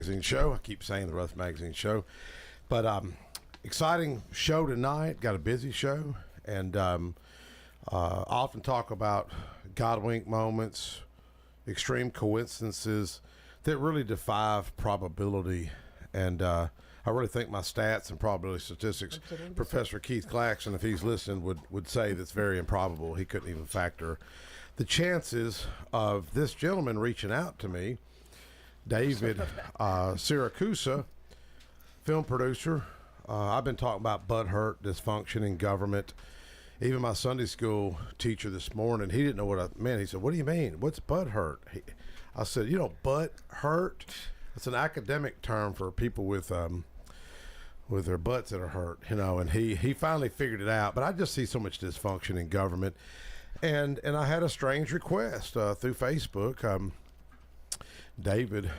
Magazine show. I keep saying the Rutherford Magazine show, but exciting show tonight. Got a busy show, and I often talk about God wink moments, extreme coincidences that really defy probability. And I really think my stats and probability statistics, Professor Keith Claxton, if he's listening, would say that's very improbable. He couldn't even factor the chances of this gentleman reaching out to me, David Siracusa, film producer. I've been talking about butthurt, dysfunction in government. Even my Sunday school teacher this morning, he didn't know what I meant. He said, "What do you mean? What's butthurt?" I said, butt hurt. It's an academic term for people with their butts that are hurt, And he finally figured it out. But I just see so much dysfunction in government, and I had a strange request through Facebook. David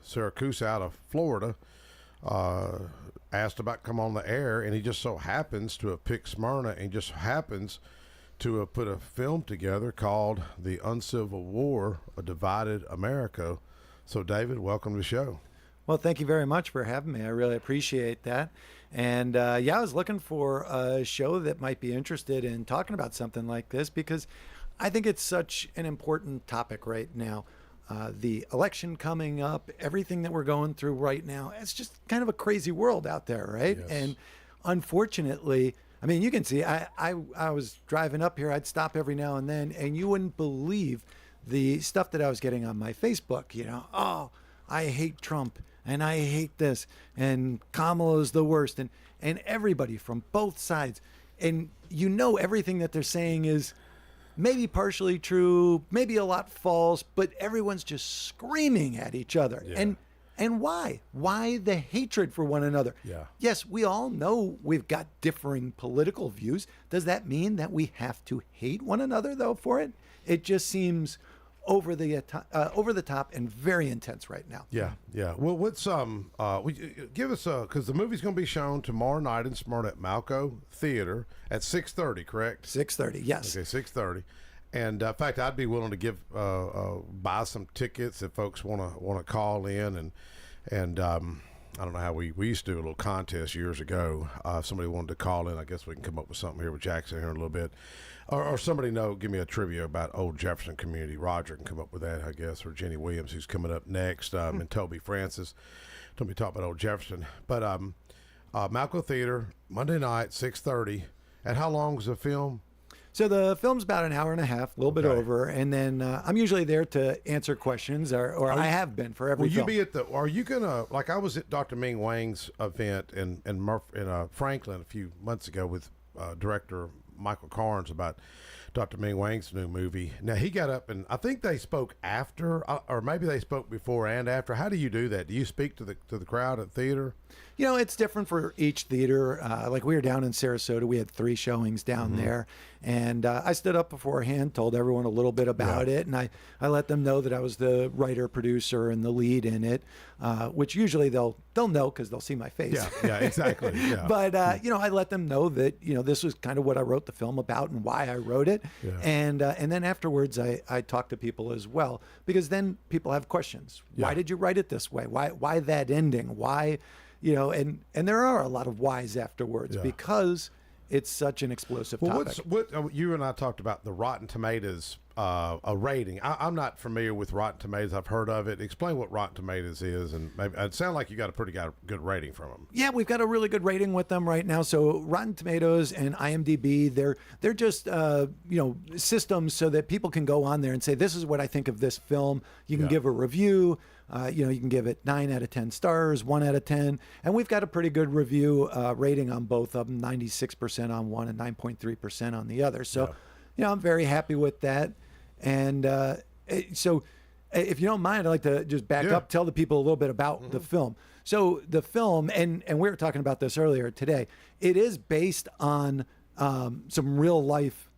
Siracusa out of Florida asked about come on the air, and he just so happens to have picked Smyrna and just happens to have put a film together called The Uncivil War, A Divided America. So, David, welcome to the show. Well, thank you very much for having me. I really appreciate that. And I was looking for a show that might be interested in talking about something like this because I think it's such an important topic right now. The election coming up, everything that we're going through right now, it's just kind of a crazy world out there, right? Yes. And unfortunately, I mean, you can see, I was driving up here, I'd stop every now and then, and you wouldn't believe the stuff that I was getting on my Facebook, oh, I hate Trump, and I hate this, and Kamala's the worst, and everybody from both sides. And everything that they're saying is maybe partially true, maybe a lot false, but everyone's just screaming at each other. Yeah. And why? Why the hatred for one another? Yeah. Yes, we all know we've got differing political views. Does that mean that we have to hate one another, though, for it? It just seems over the top and very intense right now. Yeah. Well, what's give us because the movie's going to be shown tomorrow night in Smyrna at Malco Theater at 6:30, correct? 6:30, yes. Okay, 6:30. And in fact, I'd be willing to give buy some tickets if folks want to call in and I don't know how we used to do a little contest years ago. If somebody wanted to call in, I guess we can come up with something here with Jackson here in a little bit. Or somebody give me a trivia about old Jefferson community. Roger can come up with that, I guess, or Jenny Williams, who's coming up next, and Toby Francis. Don't be talking about old Jefferson. But Malco Theater, Monday night, 6:30. And how long is the film? So the film's about an hour and a half, a little bit over, and then I'm usually there to answer questions, or I have been for every film. Will you be are you going to, like I was at Dr. Ming Wang's event in Franklin a few months ago with director Michael Carnes about Dr. Ming Wang's new movie. Now, he got up, and I think they spoke after, or maybe they spoke before and after. How do you do that? Do you speak to the crowd at theater? It's different for each theater. Like we were down in Sarasota. We had 3 showings down there. And I stood up beforehand, told everyone a little bit about it. And I let them know that I was the writer, producer, and the lead in it, which usually they'll know because they'll see my face. Yeah, exactly. Yeah. But, I let them know that, this was kind of what I wrote the film about and why I wrote it. Yeah. And then afterwards, I talk to people as well, because then people have questions. Yeah. Why did you write it this way? Why that ending? Why... and there are a lot of whys afterwards because it's such an explosive topic. What you and I talked about the Rotten Tomatoes a rating. I'm not familiar with Rotten Tomatoes. I've heard of it. Explain what Rotten Tomatoes is, and maybe it sounds like you got a pretty good rating from them. Yeah, we've got a really good rating with them right now. So Rotten Tomatoes and IMDb, they're just systems so that people can go on there and say, this is what I think of this film. You can give a review. You can give it 9 out of 10 stars, 1 out of 10. And we've got a pretty good review rating on both of them, 96% on one and 9.3% on the other. So, I'm very happy with that. And so if you don't mind, I'd like to just back up, tell the people a little bit about the film. So the film, and we were talking about this earlier today, it is based on some real life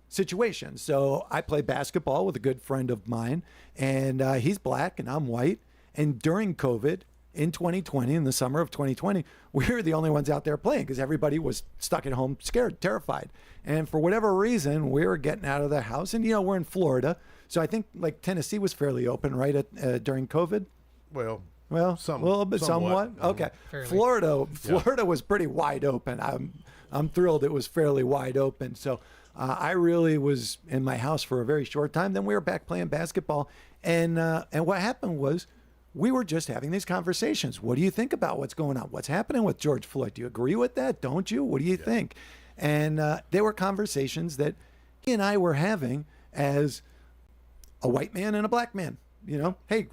situations. So I play basketball with a good friend of mine, and he's black and I'm white. And during COVID in 2020, in the summer of 2020, we were the only ones out there playing because everybody was stuck at home, scared, terrified. And for whatever reason, we were getting out of the house. And, we're in Florida. So I think like Tennessee was fairly open, right, during COVID. Well, Well, a little bit, somewhat. Okay. Fairly. Florida was pretty wide open. I'm thrilled it was fairly wide open. So I really was in my house for a very short time. Then we were back playing basketball, and what happened was we were just having these conversations. What do you think about what's going on? What's happening with George Floyd? Do you agree with that? Don't you? What do you think? And they were conversations that he and I were having as a white man and a black man. You know, hey,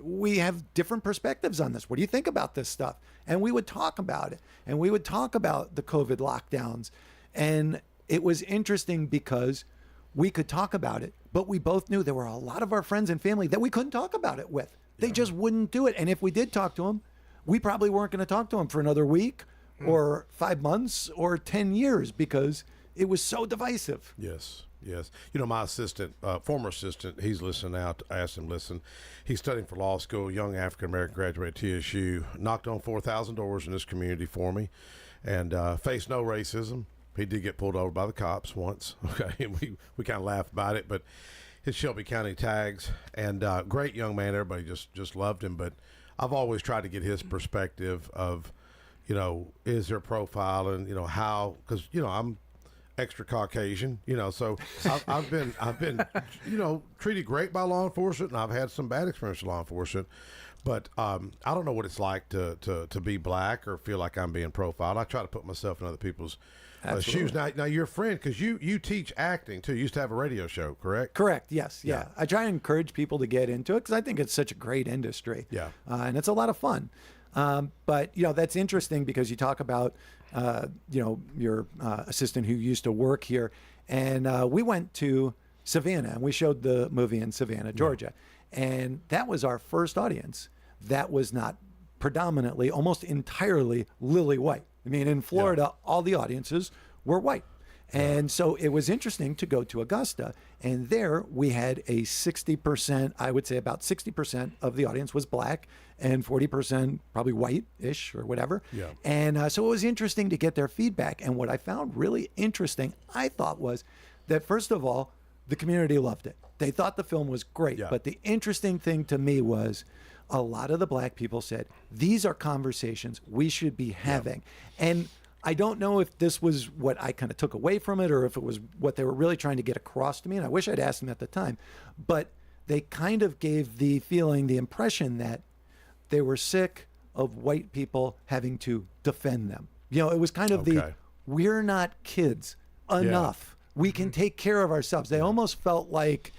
we have different perspectives on this. What do you think about this stuff? And we would talk about it, and we would talk about the COVID lockdowns. And it was interesting because we could talk about it, but we both knew there were a lot of our friends and family that we couldn't talk about it with. They just wouldn't do it. And if we did talk to them, we probably weren't going to talk to them for another week or 5 months or 10 years because it was so divisive. Yes. Yes. You know, my assistant, former assistant, he's listening now. I asked him, listen, he's studying for law school, young African-American graduate at TSU, knocked on 4,000 doors in this community for me and faced no racism. He did get pulled over by the cops once. Okay. And we kind of laughed about it, but his Shelby County tags and great young man. Everybody just loved him. But I've always tried to get his perspective of, you know, is there profile and, you know, how, because, you know, I'm extra Caucasian, you know, so I've been, you know, treated great by law enforcement, and I've had some bad experience with law enforcement, but I don't know what it's like to be black or feel like I'm being profiled. I try to put myself in other people's shoes. Now your friend, because you teach acting too. You used to have a radio show, correct? Correct. Yes. Yeah. I try to encourage people to get into it because I think it's such a great industry. Yeah. And it's a lot of fun. But you know, that's interesting because you talk about you know, your assistant who used to work here, and we went to Savannah and we showed the movie in Savannah, Georgia, and that was our first audience. That was not predominantly, almost entirely lily white. I mean, in Florida, all the audiences were white. And so it was interesting to go to Augusta, and there we had a 60%, I would say about 60% of the audience was black and 40% probably white-ish or whatever. Yeah. And so it was interesting to get their feedback. And what I found really interesting, I thought, was that first of all, the community loved it. They thought the film was great. Yeah. But the interesting thing to me was a lot of the black people said, these are conversations we should be having. And I don't know if this was what I kind of took away from it or if it was what they were really trying to get across to me. And I wish I'd asked them at the time. But they kind of gave the feeling, the impression that they were sick of white people having to defend them. You know, it was kind of the, we're not kids enough. We can take care of ourselves. They almost felt like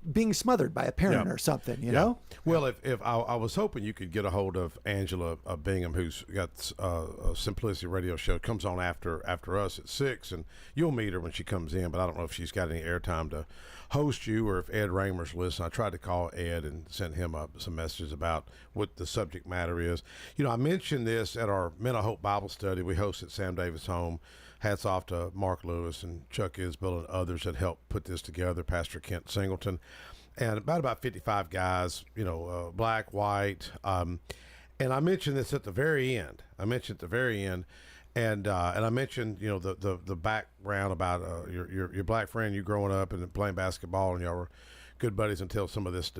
being smothered by a parent or something, you know? Well, if I was hoping you could get a hold of Angela Bingham, who's got a Simplicity radio show, comes on after us at 6, and you'll meet her when she comes in, but I don't know if she's got any airtime to host you or if Ed Raymer's listening. I tried to call Ed and send him some messages about what the subject matter is. You know, I mentioned this at our Men of Hope Bible study we host at Sam Davis' home. Hats off to Mark Lewis and Chuck Isbell and others that helped put this together, Pastor Kent Singleton, and about 55 guys, you know, black, white. And I mentioned this at the very end. And I mentioned, you know, the background about your black friend, you growing up and playing basketball, and y'all were good buddies until some of this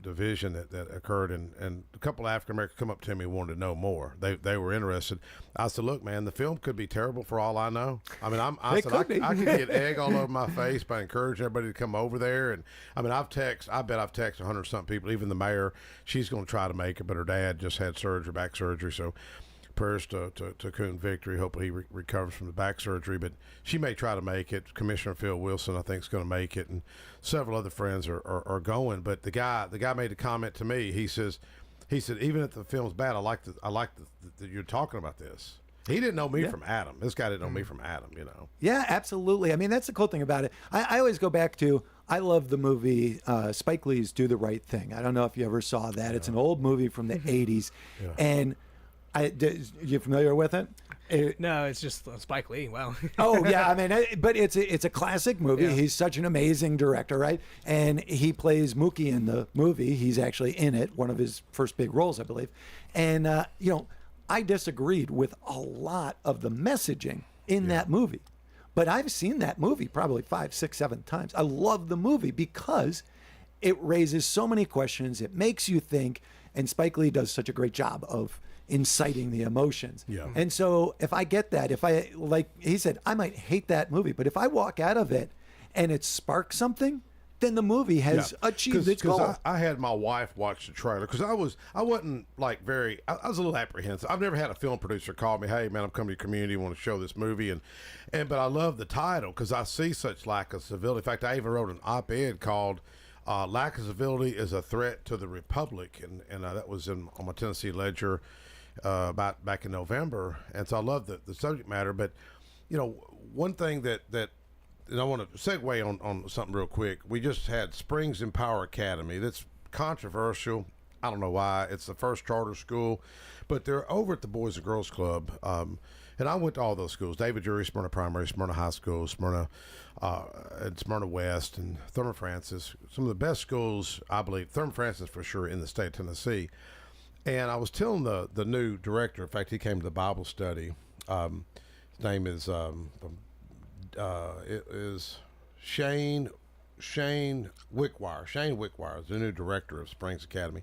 division that occurred, and a couple of African Americans come up to me and wanted to know more. They were interested. I said, look, man, the film could be terrible for all I know. I mean, I could get egg all over my face by encouraging everybody to come over there. And I mean, I bet I've texted 100-something people, even the mayor. She's going to try to make it, but her dad just had back surgery, so prayers to Coon Victory. Hopefully he recovers from the back surgery, but she may try to make it. Commissioner Phil Wilson, I think, is going to make it, and several other friends are going. But the guy made a comment to me. He said, even if the film's bad, I like that you're talking about this. He didn't know me from Adam. This guy didn't know me from Adam, you know. Yeah, absolutely. I mean, that's the cool thing about it. I always go back to, I love the movie Spike Lee's Do the Right Thing. I don't know if you ever saw that. It's an old movie from the 80s. And you familiar with it? No, it's just Spike Lee. Wow. Oh yeah, I mean, but it's a classic movie. Yeah. He's such an amazing director, right? And he plays Mookie in the movie. He's actually in it, one of his first big roles, I believe. And you know, I disagreed with a lot of the messaging in that movie, but I've seen that movie probably 5, 6, 7 times. I love the movie because it raises so many questions. It makes you think. And Spike Lee does such a great job of inciting the emotions. Yeah. And so if I get that, if I, like he said, I might hate that movie, but if I walk out of it and it sparks something, then the movie has achieved its goal. I had my wife watch the trailer because I wasn't like I was a little apprehensive. I've never had a film producer call me, hey man, I'm coming to your community, want to show this movie, but I love the title because I see such lack of civility. In fact, I even wrote an op-ed called "Lack of Civility is a Threat to the Republic," and that was on my Tennessee Ledger about back in November, and so I love the subject matter. But one thing that and I want to segue on something real quick. We just had Springs Empower Academy. That's controversial. I don't know why. It's the first charter school, but they're over at the Boys and Girls Club. And I went to all those schools: David Drury, Smyrna Primary, Smyrna High School, Smyrna and Smyrna West, and Thurman Francis. Some of the best schools, I believe. Thurman Francis for sure in the state of Tennessee. And I was telling the new director. In fact, he came to the Bible study. His name is. It is Shane Wickwire. Shane Wickwire is the new director of Springs Academy.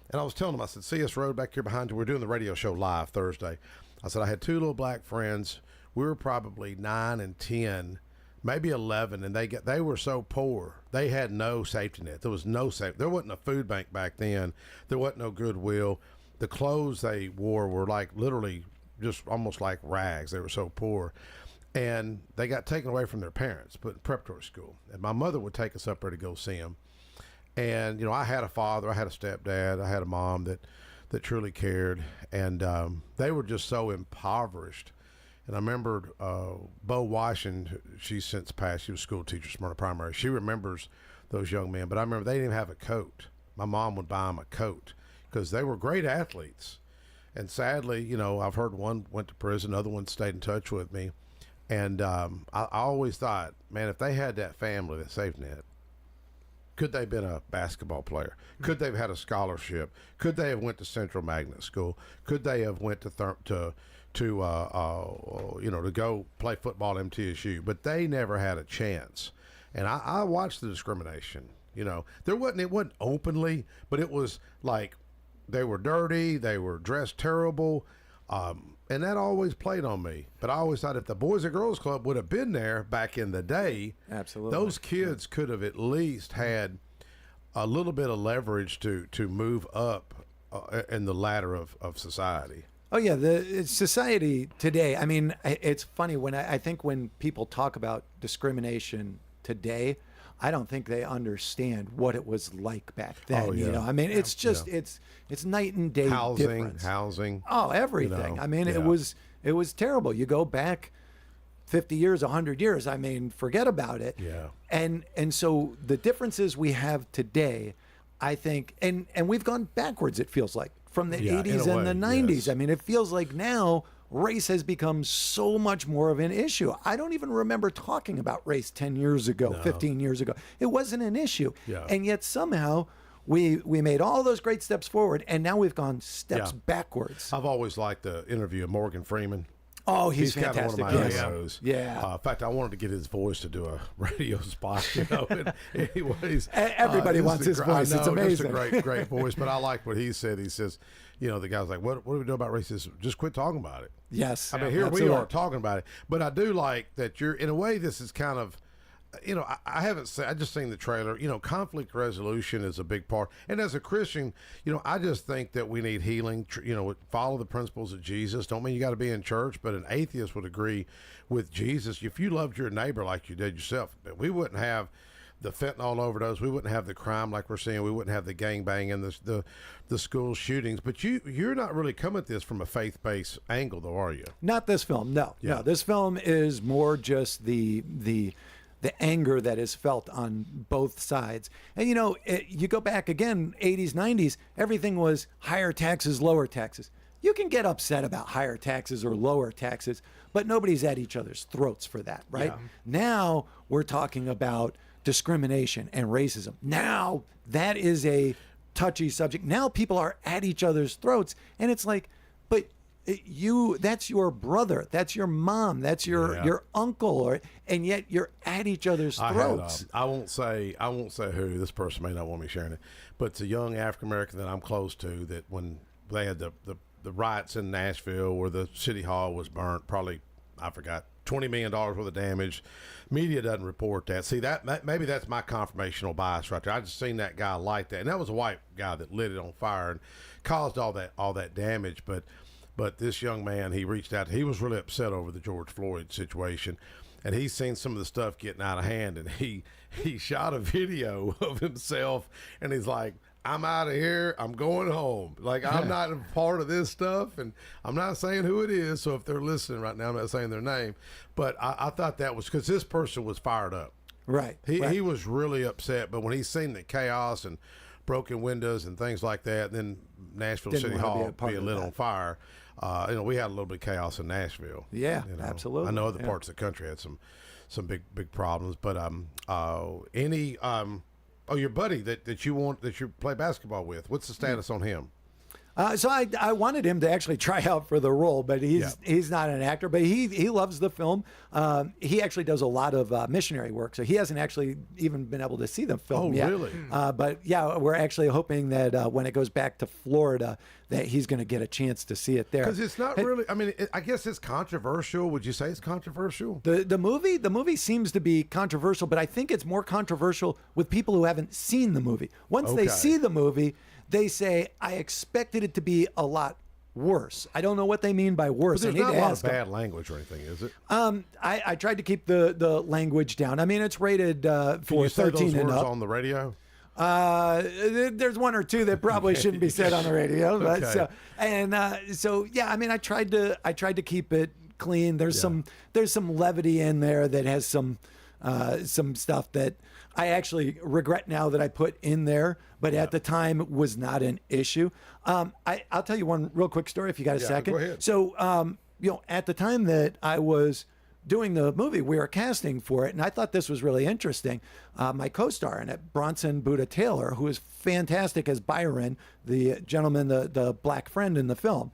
And I was telling him, I said, see us road back here behind you. We're doing the radio show live Thursday. I said, I had two little black friends. We were probably 9 and 10, maybe 11, and they were so poor. They had no safety net. There was no safety. There wasn't a food bank back then. There wasn't no Goodwill. The clothes they wore were like literally just almost like rags. They were so poor. And they got taken away from their parents, put in preparatory school. And my mother would take us up there to go see them. And, I had a father, I had a stepdad, I had a mom that truly cared. And they were just so impoverished. And I remember Bo Washington, she's since passed. She was a school teacher, Smyrna Primary. She remembers those young men. But I remember they didn't even have a coat. My mom would buy them a coat because they were great athletes. And sadly, I've heard one went to prison, other one stayed in touch with me. And I always thought, man, if they had that family, that safety net, could they have been a basketball player? Could they have had a scholarship? Could they have went to Central Magnet School? Could they have went to go play football at MTSU? But they never had a chance. And I watched the discrimination. It wasn't openly, but it was like they were dirty, they were dressed terrible. And that always played on me. But I always thought if the Boys and Girls Club would have been there back in the day, absolutely, those kids could have at least had a little bit of leverage to move up in the ladder of society. Oh, yeah. The society today, I mean, it's funny when I think when people talk about discrimination today, I don't think they understand what it was like back then. Oh, yeah. I mean, it's just it's night and day difference. Housing. Oh, everything. I mean, it was terrible. You go back 50 years, 100 years. I mean, forget about it. Yeah. And so the differences we have today, I think, and we've gone backwards. It feels like from the 80s and the 90s. Yes. I mean, it feels like now race has become so much more of an issue. I don't even remember talking about race 10 years ago, 15 years ago. It wasn't an issue. Yeah. And yet somehow we made all those great steps forward, and now we've gone steps backwards. I've always liked the interview of Morgan Freeman. Oh, he's kind fantastic. of one of my Yes. heroes. Yeah. In fact, I wanted to get his voice to do a radio spot. And anyways, Everybody wants his voice. I know, It's amazing. It's a great voice. But I like what he said. He says, the guy's like, what do we do about racism? Just quit talking about it. Yes. I mean, here absolutely. we are talking about it. But I do like that you're, in a way, this is kind of, I haven't seen, I just seen the trailer. Conflict resolution is a big part. And as a Christian, I just think that we need healing. Follow the principles of Jesus. Don't mean you got to be in church, but an atheist would agree with Jesus. If you loved your neighbor like you did yourself, we wouldn't have the fentanyl overdose. We wouldn't have the crime like we're seeing. We wouldn't have the gangbang and the school shootings. But you're not really coming at this from a faith-based angle, though, are you? Not this film. No. Yeah. No. This film is more just the anger that is felt on both sides. And you go back again, 80s, 90s, everything was higher taxes, lower taxes. You can get upset about higher taxes or lower taxes, but nobody's at each other's throats for that, right? Yeah. Now we're talking about discrimination and racism. Now that is a touchy subject. Now people are at each other's throats, and it's like, but that's your brother, that's your mom, that's your uncle, and yet you're at each other's throats. I won't say who. This person may not want me sharing it, but it's a young African American that I'm close to, that when they had the riots in Nashville where the city hall was burnt, probably, I forgot, $20 million worth of damage. Media doesn't report that. See, that maybe that's my confirmational bias right there. I just seen that guy light that, and that was a white guy that lit it on fire and caused all that damage. But this young man, he reached out. He was really upset over the George Floyd situation, and he's seen some of the stuff getting out of hand, and he shot a video of himself, and he's like, I'm out of here. I'm going home. Like, I'm not a part of this stuff, and I'm not saying who it is. So if they're listening right now, I'm not saying their name, but I thought that was because this person was fired up. Right. He was really upset, but when he's seen the chaos and broken windows and things like that, then Nashville City Hall being lit on fire. We had a little bit of chaos in Nashville. Yeah, absolutely. I know other parts of the country had some big problems, but your buddy that you play basketball with, what's the status on him? So I wanted him to actually try out for the role, but he's not an actor, but he loves the film. He actually does a lot of missionary work, so he hasn't actually even been able to see the film yet. Really? But yeah, we're actually hoping that when it goes back to Florida, that he's going to get a chance to see it there. Because it's not really. I mean, I guess it's controversial. Would you say it's controversial? The movie seems to be controversial, but I think it's more controversial with people who haven't seen the movie. Once they see the movie, they say, I expected it to be a lot worse. I don't know what they mean by worse. But there's I need not to a lot ask of bad language or anything, is it? I tried to keep the language down. I mean, it's rated for 13 and up. On the radio? There's one or two that probably shouldn't be said on the radio. But so yeah, I mean, I tried to keep it clean. There's some levity in there that has some stuff that I actually regret now that I put in there, but at the time was not an issue. I'll tell you one real quick story if you got a second. Go ahead. So, at the time that I was doing the movie, we were casting for it, and I thought this was really interesting. My co-star in it, Bronson Buddha Taylor, who is fantastic as Byron, the gentleman, the black friend in the film,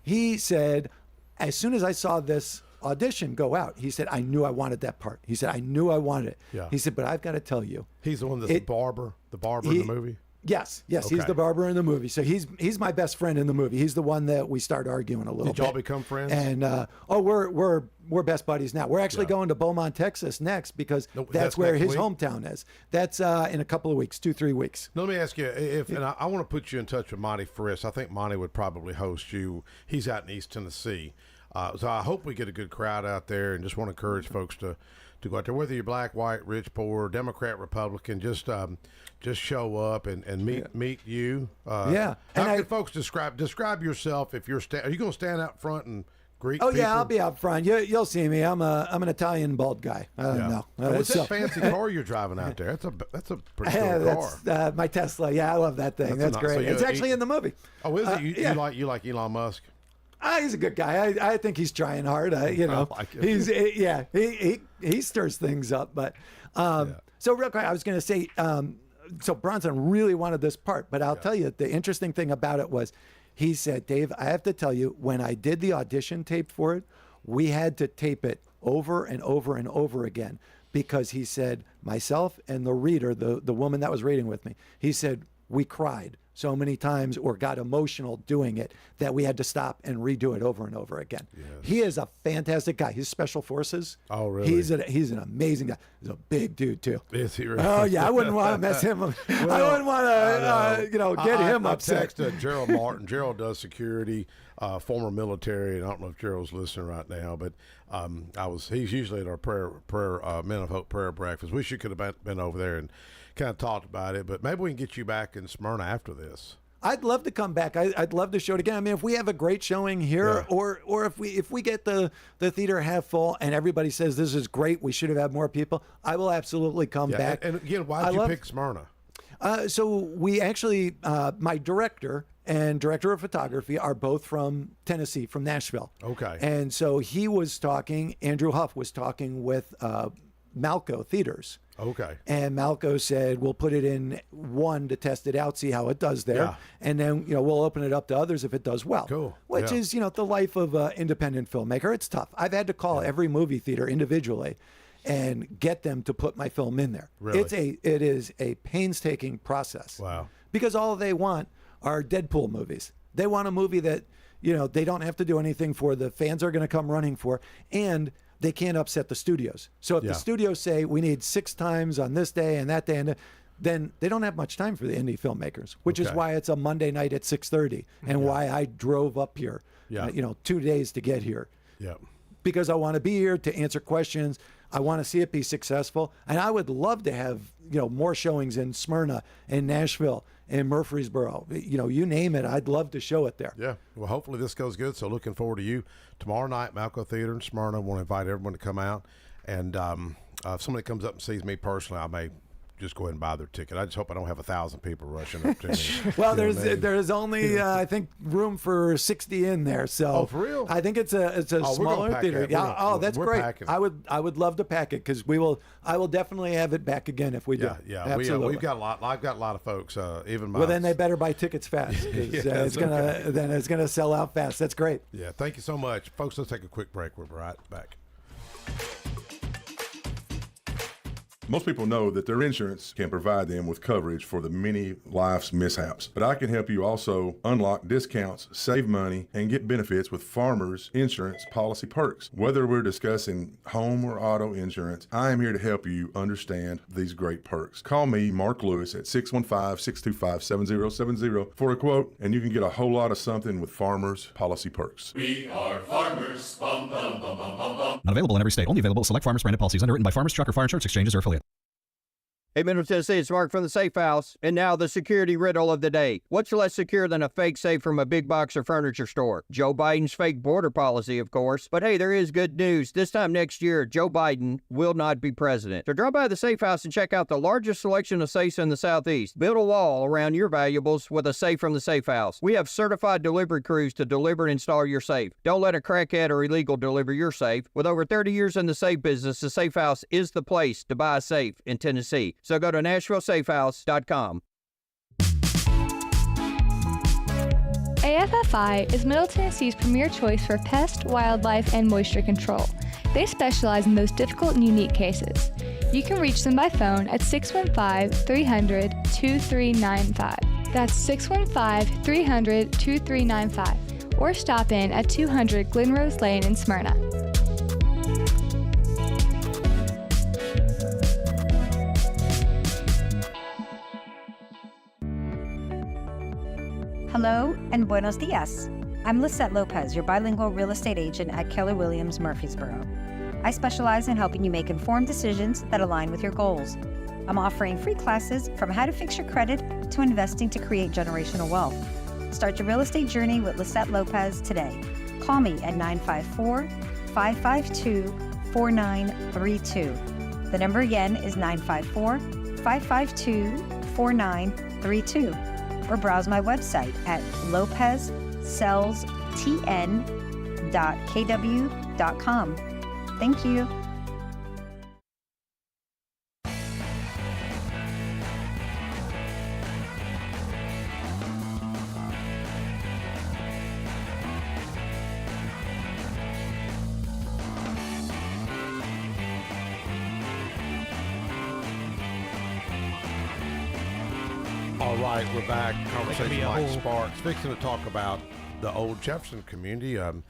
he said, as soon as I saw this audition go out, he said, I knew I wanted that part. He said, I knew I wanted it. Yeah. He said, but I've got to tell you. He's the one that's the barber in the movie? Yes, Okay. he's the barber in the movie. So he's my best friend in the movie. He's the one that we start arguing a little bit. Did y'all become friends? And we're best buddies now. We're actually going to Beaumont, Texas next because that's where his hometown is. That's in a couple of weeks, 2-3 weeks. Now, let me ask you, and I want to put you in touch with Monty Friss. I think Monty would probably host you. He's out in East Tennessee. So I hope we get a good crowd out there, and just want to encourage folks to go out there, whether you're black, white, rich, poor, Democrat, Republican, just show up and meet you. How can folks describe yourself if you're are you going to stand out front and greet people? Yeah, I'll be out front. You'll see me. I'm an Italian bald guy. I don't know. What's that fancy car you're driving out there? That's a pretty cool car. That's my Tesla. Yeah, I love that thing. That's great. So it's actually in the movie. Oh, is it? You like Elon Musk? He's a good guy. I think he's trying hard. He stirs things up. But so real quick, I was going to say, so Bronson really wanted this part, but I'll tell you the interesting thing about it was, he said, Dave, I have to tell you, when I did the audition tape for it, we had to tape it over and over and over again, because he said, myself and the reader, the woman that was reading with me, he said, we cried so many times or got emotional doing it that we had to stop and redo it over and over again. Yes. He is a fantastic guy. He's Special Forces. Oh, really? He's an amazing guy. He's a big dude, too. Is he really? Oh, yeah. I wouldn't want to mess him up. I wouldn't want to, get him upset. I texted Gerald Martin. Gerald does security, former military, and I don't know if Gerald's listening right now, but he's usually at our prayer Men of Hope prayer breakfast. Wish you could have been over there and kind of talked about it, but maybe we can get you back in Smyrna after this. I'd love to come back. I'd love to show it again. I mean, if we have a great showing here, or if we get the theater half full and everybody says this is great, we should have had more people, I will absolutely come back. And again, why did you pick Smyrna? So we actually, my director and director of photography are both from Tennessee, from Nashville. Okay. And so Andrew Huff was talking with Malco theaters. Okay. And Malco said, we'll put it in one to test it out, see how it does there. Yeah. And then, we'll open it up to others if it does well. Cool. Which Yeah. is, the life of an independent filmmaker. It's tough. I've had to call every movie theater individually and get them to put my film in there. Really? It is a painstaking process. Wow. Because all they want are Deadpool movies. They want a movie that, they don't have to do anything for, the fans are going to come running for, and they can't upset the studios. So if the studios say we need 6 times on this day and that day, and then they don't have much time for the indie filmmakers, which is why it's a Monday night at 6:30 and why I drove up here, 2 days to get here. Yeah. Because I want to be here to answer questions. I want to see it be successful. And I would love to have, more showings in Smyrna and Nashville and Murfreesboro. You name it, I'd love to show it there. Yeah. Well, hopefully this goes good. So looking forward to you tomorrow night, Malco Theater in Smyrna. I want to invite everyone to come out. And if somebody comes up and sees me personally, I may just go ahead and buy their ticket. I just hope I don't have 1,000 people rushing up to me. Well, You know what I mean? there's only I think room for 60 in there. So Oh, for real? I think it's a we're gonna smaller pack theater. that. Yeah. That's We're great. packing. I would love to pack it because I will definitely have it back again if we do. Yeah. Absolutely. We've got a lot. I've got a lot of folks. Even my. Well, then they better buy tickets fast because it's gonna sell out fast. That's great. Yeah. Thank you so much, folks. Let's take a quick break. We'll be right back. Most people know that their insurance can provide them with coverage for the many life's mishaps. But I can help you also unlock discounts, save money, and get benefits with Farmers Insurance policy perks. Whether we're discussing home or auto insurance, I am here to help you understand these great perks. Call me, Mark Lewis, at 615-625-7070 for a quote, and you can get a whole lot of something with Farmers policy perks. We are farmers. Bum, bum, bum, bum, bum, bum. Not available in every state. Only available select Farmers branded policies underwritten by Farmers Truck or Fire Insurance Exchanges or affiliate. Hey, Middle Tennessee, it's Mark from the Safe House. And now the security riddle of the day. What's less secure than a fake safe from a big box or furniture store? Joe Biden's fake border policy, of course. But hey, there is good news. This time next year, Joe Biden will not be president. So drop by the Safe House and check out the largest selection of safes in the Southeast. Build a wall around your valuables with a safe from the Safe House. We have certified delivery crews to deliver and install your safe. Don't let a crackhead or illegal deliver your safe. With over 30 years in the safe business, the Safe House is the place to buy a safe in Tennessee. So go to NashvilleSafeHouse.com. AFFI is Middle Tennessee's premier choice for pest, wildlife, and moisture control. They specialize in those difficult and unique cases. You can reach them by phone at 615-300-2395. That's 615-300-2395. Or stop in at 200 Glenrose Lane in Smyrna. Hello and buenos dias. I'm Lisette Lopez, your bilingual real estate agent at Keller Williams Murfreesboro. I specialize in helping you make informed decisions that align with your goals. I'm offering free classes from how to fix your credit to investing to create generational wealth. Start your real estate journey with Lisette Lopez today. Call me at 954-552-4932. The number again is 954-552-4932. Or browse my website at lopezsellstn.kw.com. Thank you. All right, we're back. be Conversation a Mike whole- Sparks. Fixing to talk about the old Jefferson community, and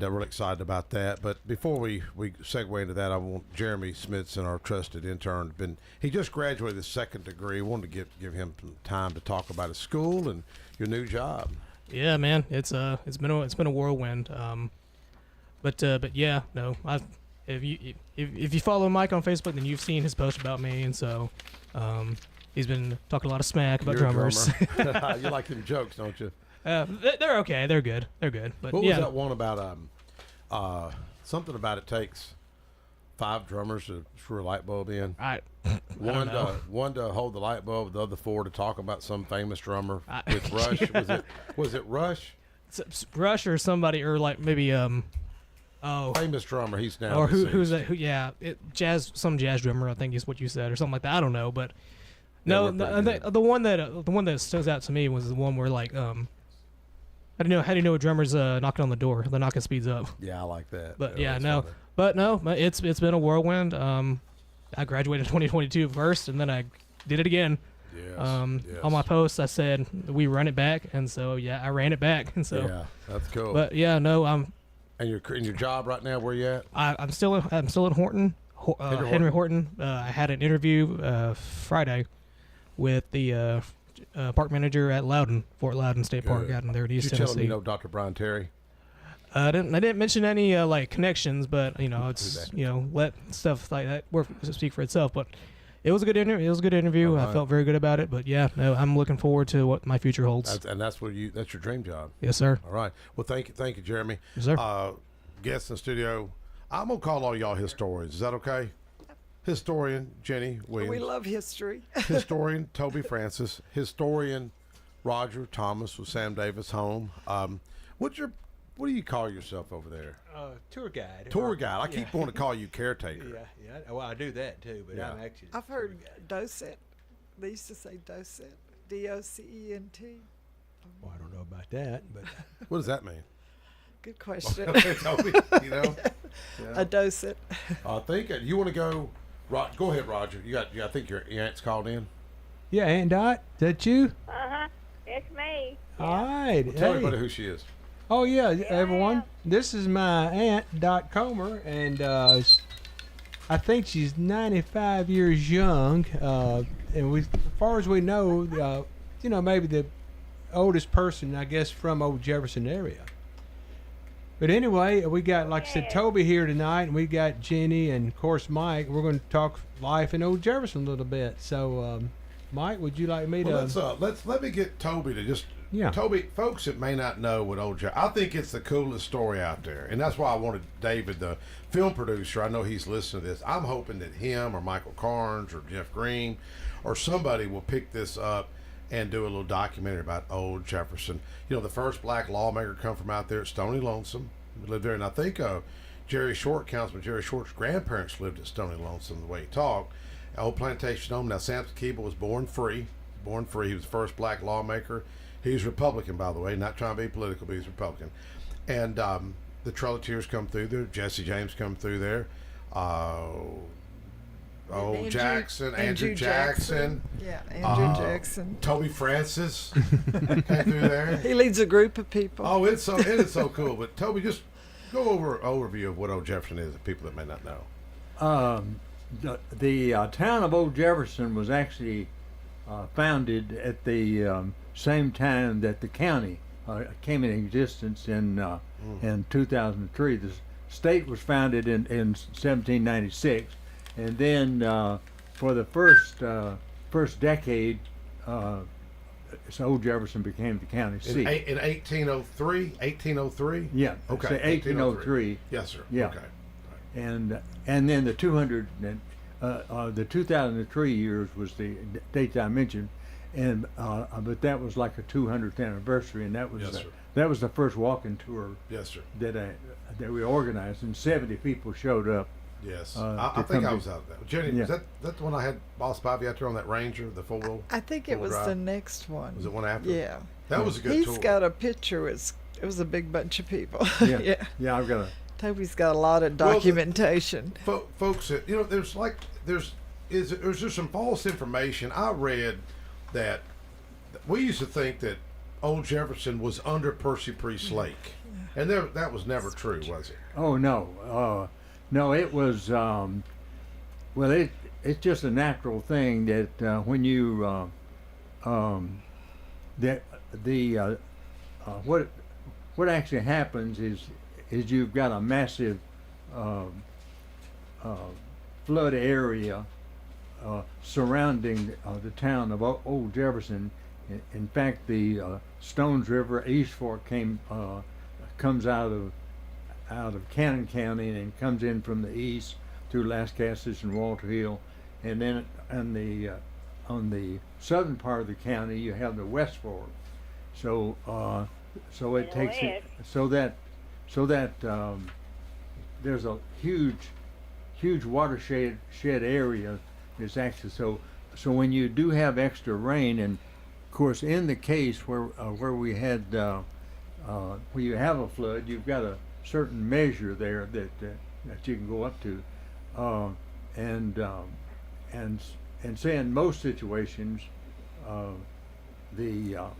really excited about that. But before we segue into that, I want Jeremy Smithson, our trusted intern, he just graduated his second degree. Wanted to give him some time to talk about his school and your new job. Yeah, man, it's been a whirlwind. But yeah, no, if you follow Mike on Facebook, then you've seen his post about me, and so he's been talking a lot of smack about You're a drummers. drummer. You like them jokes, don't you? They're okay. They're good. But What yeah, was that one about? Something about it takes 5 drummers to screw a light bulb in. One to hold the light bulb, the other 4 to talk about some famous drummer with Rush. Was it Rush? Rush or somebody, or like maybe Oh, famous drummer. He's now or who's deceased. that? Yeah, some jazz drummer. I think is what you said, or something like that. I don't know, but Yeah, no, we're pretty good. the one that stood out to me was the one where like how do you know a drummer's knocking on the door? The knocking speeds up. Yeah, I like that. But Yeah, yeah, that's no, funny. but no, it's been a whirlwind. I graduated in 2022 first, and then I did it again. Yes, yes. On my post, I said we run it back, and so yeah, I ran it back, and so. Yeah, that's cool. But yeah, no, and you're in your job right now. Where you at? I'm still at Horton, Henry Horton. I had an interview Friday with the park manager at Fort Loudon State Park Good. out in there in East Did you tell him Tennessee. you know Dr. Brian Terry? I didn't mention any like connections, but it's that. let stuff like that speak for itself. But it was a good interview. It was a good interview. All I right. felt very good about it. But yeah, no, I'm looking forward to what my future holds. That's your dream job. Yes, sir. All right. Well, thank you, Jeremy. Yes, sir. Guests in the studio. I'm gonna call all y'all historians. Is that okay? Historian Jenny Williams. We love history. Historian Toby Francis. Historian Roger Thomas with Sam Davis Home. What do you call yourself over there? Tour guide. Tour guide. I keep wanting to call you caretaker. Yeah. Well, I do that too, but Yeah. I'm actually. I've heard docent. They used to say docent. DOCENT. Well, I don't know about that, but What does that mean? Good question. Toby, you know. A docent. I think you want to go. Go ahead, Roger. I think your aunt's called in. yeah, Aunt Dot, is that you? It's me. All right. Well, tell hey. everybody who she is. Oh yeah, everyone. This is my aunt Dot Comer, and I think she's 95 years young. And as far as we know, maybe the oldest person, I guess, from Old Jefferson area. But anyway, we got, like I said, Toby here tonight, and we got Jenny and, of course, Mike. We're going to talk life in Old Jefferson a little bit. So, Mike, would you like me Well, to? let me get Toby to just. Yeah. Toby, folks that may not know what I think it's the coolest story out there, and that's why I wanted David, the film producer. I know he's listening to this. I'm hoping that him or Michael Carnes or Jeff Green or somebody will pick this up and do a little documentary about Old Jefferson. The first black lawmaker come from out there at Stony Lonesome. We lived there, and I think Councilman Jerry Short's grandparents lived at Stony Lonesome. The way he talked, old plantation home. Now Samson Keeble was born free. He was the first black lawmaker. He's Republican, by the way, not trying to be political, but he's Republican. And the Trelatiers come through there. Jesse James come through there. Andrew Jackson. Yeah, Andrew Jackson. Toby Francis came through there. He leads a group of people. Oh, it is so cool. But Toby, just go over an overview of what Old Jefferson is, to people that may not know. The town of Old Jefferson was actually founded at the same time that the county came in existence in 2003. The state was founded in 1796, and then for the first decade, so Old Jefferson became the county seat. In 1803? 1803? Yeah. Okay. So 1803. Yes, sir. Yeah. Okay. And then the 2003 years was the date I mentioned, and but that was like a 200th anniversary, and that was Yes, sir. that was the first walking tour. Yes, sir. That we organized, and 70 people showed up. Yes. to I think come I to- was out there. Jenny, Yeah. is that the one I had Boss Bobby out there on that Ranger, the four-wheel? I think it was drive? the next one. Was it one after? Yeah. That was a good He's tour. got a picture. It was a big bunch of people. Yeah. Yeah. Yeah, I've got a. Toby's got a lot of Well, documentation. Folks, there's some false information. I read that we used to think that Old Jefferson was under Percy Priest Lake, and that was never true, was it? Oh no, no, it was. Well, it's just a natural thing that when you what actually happens is you've got a massive flood area surrounding the town of Old Jefferson. In fact, the Stones River East Fork comes out of Cannon County and comes in from the east through Lascassas and Walter Hill, and then on the southern part of the county you have the West Fork. So it takes it, so that there's a huge watershed area. It's actually so when you do have extra rain, and of course in the case where we had where you have a flood, you've got a certain measure there that you can go up to, and say in most situations, the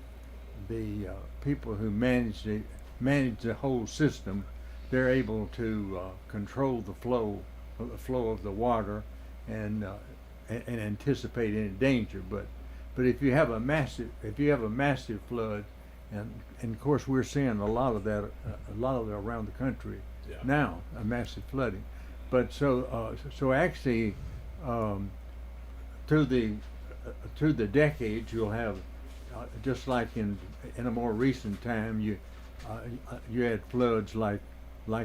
people who manage the whole system, they're able to control the flow of the water and anticipate any danger. But if you have a massive flood, and of course we're seeing a lot of that around the country now, a massive flooding. But so actually, through the decades, you'll have just like in a more recent time, you had floods like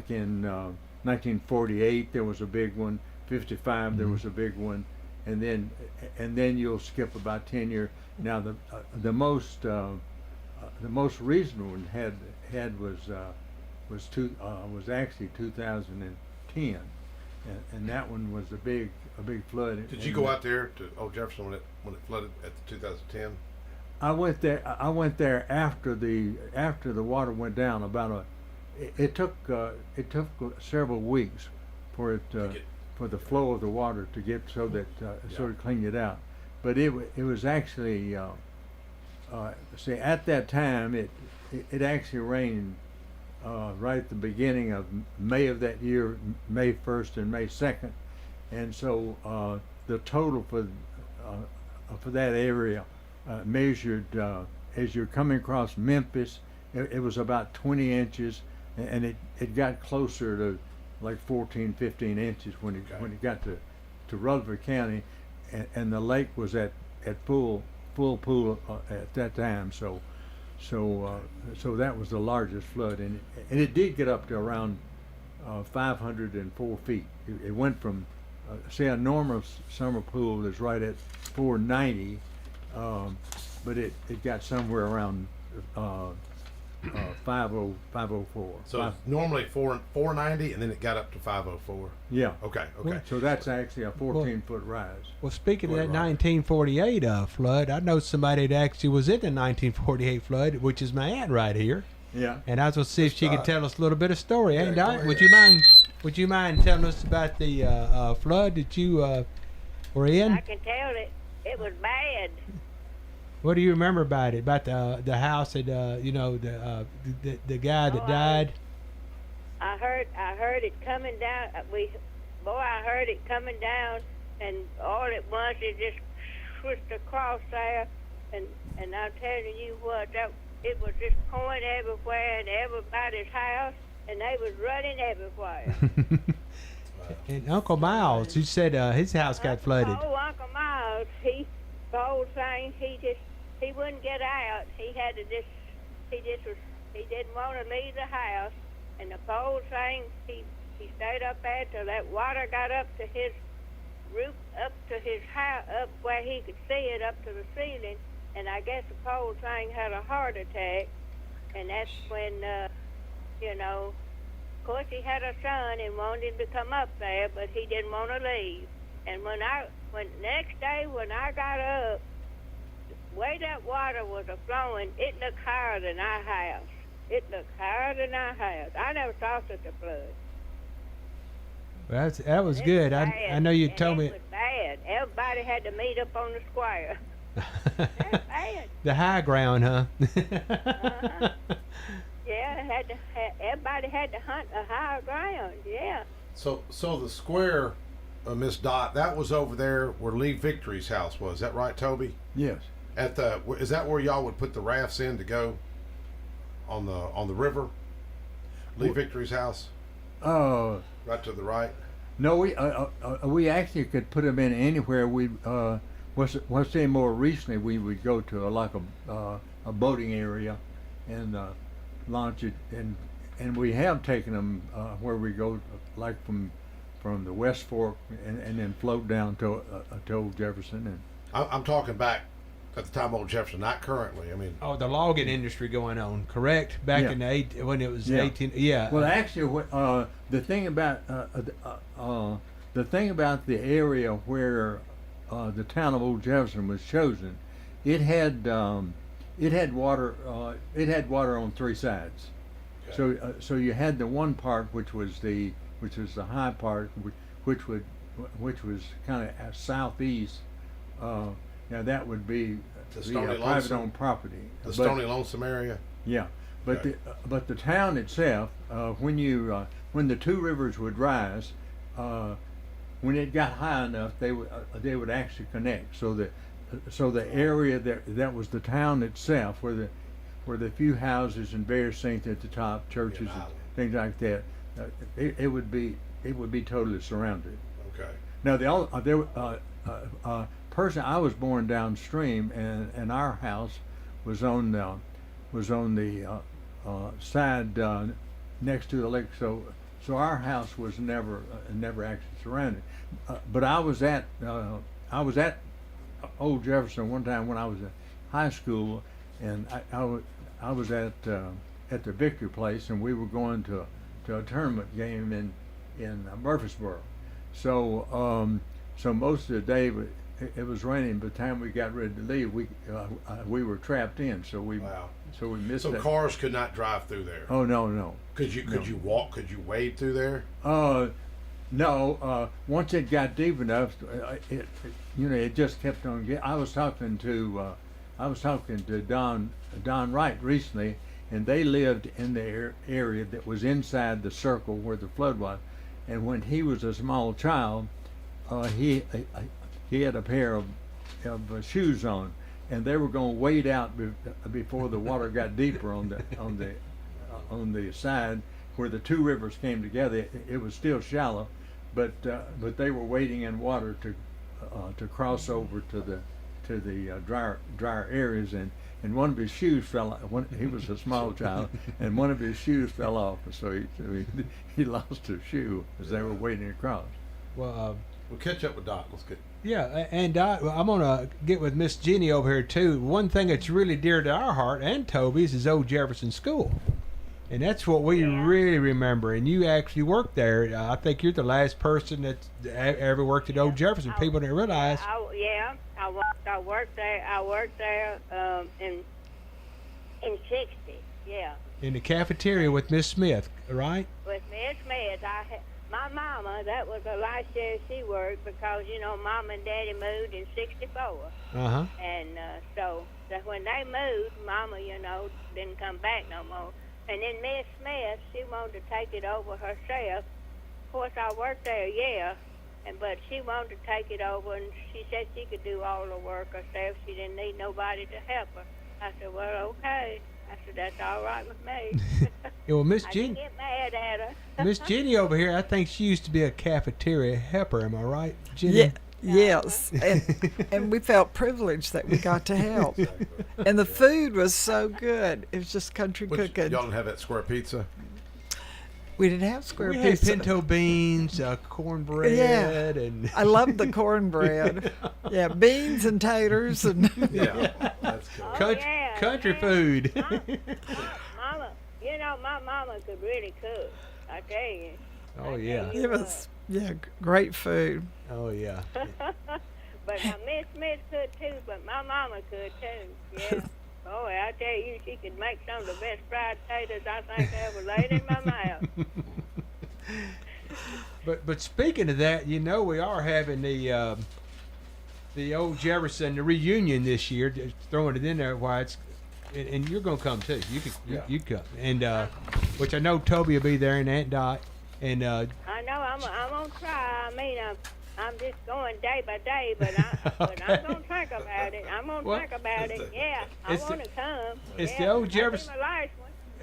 in 1948 there was a big one, 55 there was a big one, and then you'll skip about 10 years. Now the most recent one had was actually 2010, and that one was a big flood. Did you go out there to Old Jefferson when it flooded at the 2010? I went there after the water went down. It took several weeks for the flow of the water to get so that sort of cleaned it out. But it was actually see, at that time it actually rained right at the beginning of May of that year, May 1st and May 2nd, and so the total for that area measured as you're coming across Memphis, it was about 20 inches, and it got closer to like 14, 15 inches when it got to Rutherford County, and the lake was at full pool at that time. So that was the largest flood, and it did get up to around 504 feet. It went from say a normal summer pool is right at 490, but it got somewhere around 504. So normally 490, and then it got up to 504. Yeah. Okay. So that's actually a 14-foot rise. Well, speaking of that 1948 flood, I know somebody that actually was in the 1948 flood, which is my aunt right here. Yeah. And I was going to see if she could tell us a little bit of story. Ain't I? Would you mind telling us about the flood that you were in? I can tell it was bad. What do you remember about it? About the house that the guy that died? I heard it coming down. I heard it coming down, and all it was, it just switched across there, and I'm telling you what, it was just pouring everywhere in everybody's house, and they was running everywhere. And Uncle Miles, you said his house got flooded. Oh, Uncle Miles, the whole thing, he wouldn't get out. He didn't want to leave the house, and the whole thing, he stayed up there till that water got up to his roof, up to his house, up where he could see it up to the ceiling, and I guess the whole thing had a heart attack, and that's when, of course he had a son and wanted him to come up there, but he didn't want to leave. And when next day when I got up, the way that water was flowing, it looked higher than our house. I never saw such a flood. Well, that was good. I know you told me. It was bad. Everybody had to meet up on the square. That's bad. The high ground, huh? Uh-huh. Yeah, everybody had to hunt a higher ground. Yeah. So the square, Miss Dot, that was over there where Lee Victory's house was. Is that right, Toby? Yes. Is that where y'all would put the rafts in to go on the river? Lee Victory's house. Right to the right. No, we actually could put them in anywhere. We let's say more recently we would go to a boating area and launch it, and we have taken them where we go like from the West Fork and then float down to Old Jefferson. And I'm talking back At the time, old Jefferson, not currently. I mean, the logging industry going on, correct? Back in the when it was 18. Yeah. Well, actually, the thing about the area where the town of Old Jefferson was chosen, it had water. It had water on three sides. Okay. So you had the one part which was the high part, which was kind of southeast. Now that would be the private owned property. The Stony Lonesome area. Yeah, but the town itself, when the two rivers would rise, when it got high enough, they would actually connect. So the area that was the town itself, where the few houses and various things at the top, churches and things like that, it would be totally surrounded. Okay. Now person, I was born downstream, and our house was on the side next to the lake. So our house was never actually surrounded. But I was at Old Jefferson one time when I was in high school, and I was at the Victory Place, and we were going to a tournament game in Murfreesboro. So most of the day it was raining. By the time we got ready to leave, we were trapped in. So we missed. So that. Cars could not drive through there. Oh no. Could you walk? Could you wade through there? No. Once it got deep enough, it just kept on getting. I was talking to Don Wright recently, and they lived in the area that was inside the circle where the flood was. And when he was a small child, he had a pair of shoes on, and they were going to wade out before the water got deeper on the side where the two rivers came together. It was still shallow, but they were wading in water to cross over to the drier areas, and one of his shoes fell out. He was a small child, and one of his shoes fell off, so he lost his shoe as they were wading across. Well, we'll catch up with Doc. Let's get. Yeah, and I'm gonna get with Miss Jenny over here too. One thing that's really dear to our heart and Toby's is Old Jefferson School, and that's what we really remember. And you actually worked there. I think you're the last person that ever worked at Old Jefferson. People don't realize. I worked there in '60. Yeah. In the cafeteria with Miss Smith, right? With Miss Smith, my mama, that was the last year she worked because, Mama and Daddy moved in '64. Uh-huh. And so when they moved, Mama, didn't come back no more. And then Miss Smith, she wanted to take it over herself. Of course, I worked there, but she wanted to take it over, and she said she could do all the work herself. She didn't need nobody to help her. I said, well, okay. I said, that's all right with me. Yeah, well, Miss I Jenny. didn't get mad at her. Miss Jenny over here, I think she used to be a cafeteria helper. Am I right, Jenny? Yes, and we felt privileged that we got to help. And the food was so good. It was just country cooking. Y'all didn't have that square pizza? We didn't have square we pizza. We had pinto beans, cornbread, and I loved the cornbread. Yeah, beans and taters and that's cool. Country food. Mama, my mama could really cook. I tell you. Oh yeah. It was great food. Oh yeah. But Miss Smith could too, but my mama could too. Yeah. Oh, I tell you, she could make some of the best fried potatoes I think I ever laid in my mouth. But speaking of that, we are having the Old Jefferson reunion this year. Just throwing it in there, why it's and you're gonna come too. You come, and which I know Toby will be there, and Aunt Dot, and I know I'm gonna try. I mean, I'm just going day by day, but I'm gonna think about it. I'm gonna think about it. Yeah, I want to come. It's the Old Jefferson.